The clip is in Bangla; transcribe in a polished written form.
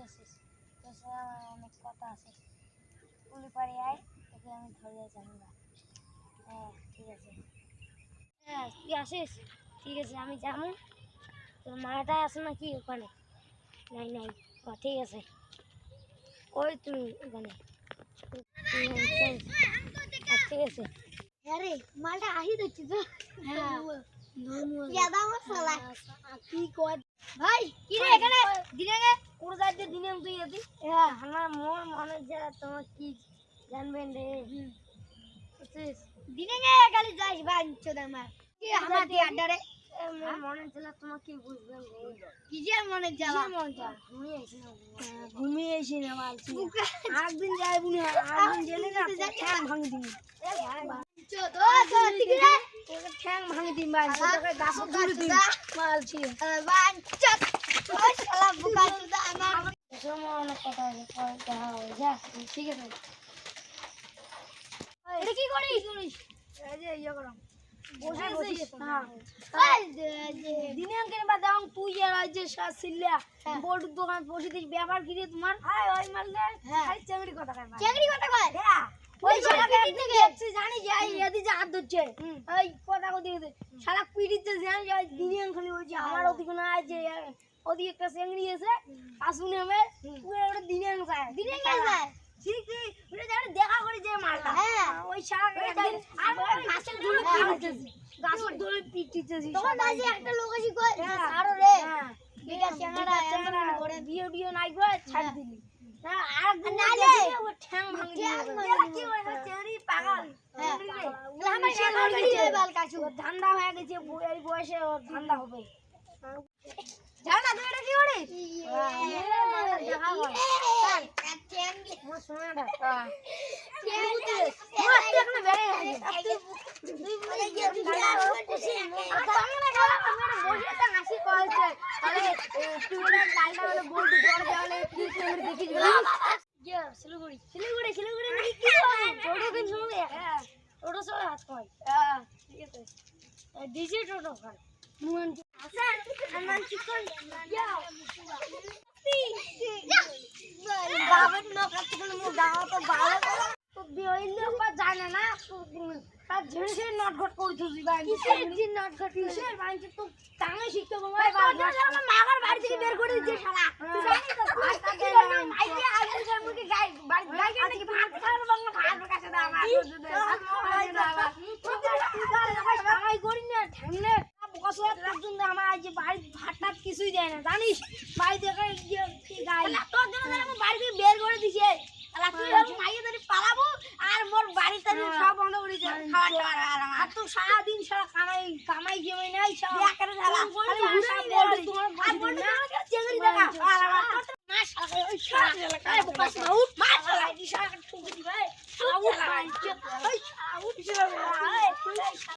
আসিস, তোর সাথে আমার অনেক কথা আছে। পুলি পাড়ে আয়, তোকে আমি ধরে জানবা। হ্যাঁ ঠিক আছে। হ্যাঁ তুই আসিস, ঠিক আছে আমি যাবো। তোর মাটা আছে নাকি ওখানে? নাই নাই, ঠিক আছে। ওই তুমি ওখানে ঠিক আছে। হ্যাঁ রে, মালটা আহি দেখছি তো। হ্যাঁ কি কয় ভাই, কি রে এখানে দিনে কোন যাইতে দিনে তুই এদি? হ্যাঁ আমার মোর মনে যা তোমার কি জানবেন রে। বুঝছিস দিনে গালি যাইস ভাই চোদার মার কি আমার দি আড্ডারে মনে জ্বালা তোমার কি বুঝবেন রে? কি যে মনে জ্বালা? মনে জ্বালা ঘুমিয়ে এসে না মালছি। একদিন যাইবি না, একদিন গেলে না ঠ্যাং ভাঙি দিবি। ঠ্যাং ভাঙি দিবি ভাই, তোকে গাছ ধরে দিবি মালছি। অনেক কথা আছে, পরে দেখা হবে। যা ঠিক আছে। এটা কি করিস? এই যে ইয়ে করো বসে বসে। হ্যাঁ দিনে অঙ্কের বা দাও তুই আর আজ যে সিল্লা বোর্ড দোকান বসে দিস ব্যাপার কি রে তোমার? ওই মাললে খালি চাকরি কথা কয়। চাকরি কথা কয়? হ্যাঁ ওই শালাকে দেখছি জানি যে এদি যে হাত ধরছে ওই কথা কই দিতে শালা পিড়িতে জানি যে দিনে খালি ওই যে আমার ওদিকে না যে ওদিকে একটা চেংড়ি আছে আসুনে হবে পুরো ওটা দিনে যায় ঠিক ঠিক ওটা জানি দেখা করি যে মালটা। হ্যাঁ ওই শালাকে একদিন আর গাছের ধুলো পিটিতেছি, গাছের ধুলো পিটিতেছি। তখন বাজে একটা লোক এসে কই আরো রে বিটা চেংড়া চেংড়া করে বিয়ে নাই গো ছাড় দিলি। আর নালে ও ঠ্যাং ভাঙি দিবে কি ওই চেংড়ি পাগল। হ্যাঁ আমার শালা গড়ি যায় বাল কাছু ঠান্ডা হয়ে গেছে এই বয়সে ওর ঠান্ডা হবে। জানা তুই এটা কি করিস? দেখা কর চল চেংড়ি মোর সোনাটা চেংড়ি মোর দেখনে বেরে তুই বলে গিয়ে খুশি আর সামনে গেল আমার বসেটা হাসি করছে। আরে তুই বলে ডালটা বলে বলতে দৌড় দেওয়ালে কি চেংড়ি দেখিস বলে ইয়া শিলিগুড়ি নাকি কি টোটো দিন শুনলে? হ্যাঁ টোটো চলে হাত কয়। হ্যাঁ ঠিক আছে ডিজে টোটো কর মুন আসান আমার চিকন যাও বাবা নকা চিকন মু দাও তো ভালো তো বিয়ইলে বা জানে না তার ঝেড়ে নটঘট করছিস ভাই। কিসের দিন নটঘট কিসের ভাইছে তো টাঙে শিখতে বলবো ভাই আমার মাগার বাড়ি থেকে বের করে দিয়েছে শালা। তুই জানিস তো মাইকে আজকে মুকে গাই বাড়ি আজকে ভাত খাওয়ার বাংলা ভাত কাছে দাও আমার তুই কামাই করি না ঠান্ডা বছর পর্যন্ত আমার আজ বাড়ি ভাত টাত কিছুই দেয় না জানিস। বাড়ি থেকে গাই তোর জন্য আমি বাড়ি থেকে বের করে দিছে। মাইয়ে ধরে পালাবো আর মোর বাড়ি তারি সব বন্ধ করে দিছে খাওয়া আর তুই সারাদিন সারা কামাই কামাই জমে নাই সব একারে ঢালা